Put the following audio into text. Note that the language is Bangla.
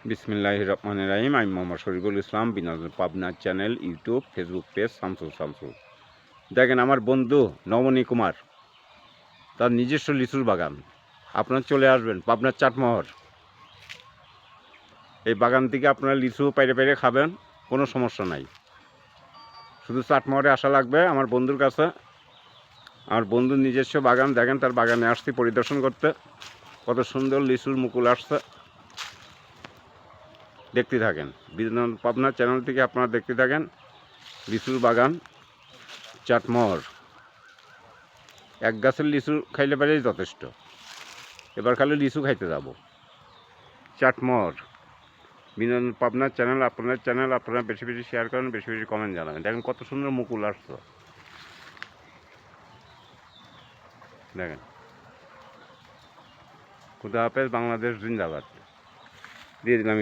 বিসমিল্লাহির রহমানির রহিম। আমি মোহাম্মদ শরীফুল ইসলাম, বিনোদন Pabna channel, YouTube, Facebook page Shamsul. দেখেন আমার বন্ধু নবনী কুমার, তার নিজস্ব লিচুর বাগান। আপনারা চলে আসবেন পাবনার চাটমোহর। এই বাগান থেকে আপনারা লিচু পাইরে খাবেন, কোনো সমস্যা নাই। শুধু চাটমোহরে আসা লাগবে আমার বন্ধুর কাছে। আমার বন্ধুর নিজস্ব বাগান, দেখেন তার বাগানে আসছি পরিদর্শন করতে। কত সুন্দর লিচুর মুকুল আসছে, দেখতে থাকেন। বিনোদন পাবনা চ্যানেল থেকে আপনারা দেখতে থাকেন। লিচুর বাগান চাটমোহর। এক গাছের লিচু খাইলে পারেই যথেষ্ট। এবার খালি লিচু খাইতে যাব। চাটমোহর বিনোদন পাবনার চ্যানেল, আপনার চ্যানেল, আপনারা বেশি বেশি শেয়ার করেন, বেশি বেশি কমেন্ট জানাবেন। দেখেন কত সুন্দর মুকুল আসছে, দেখেন। খুদা হাফেজ, বাংলাদেশ জিন্দাবাদ। দিয়ে দিলাম।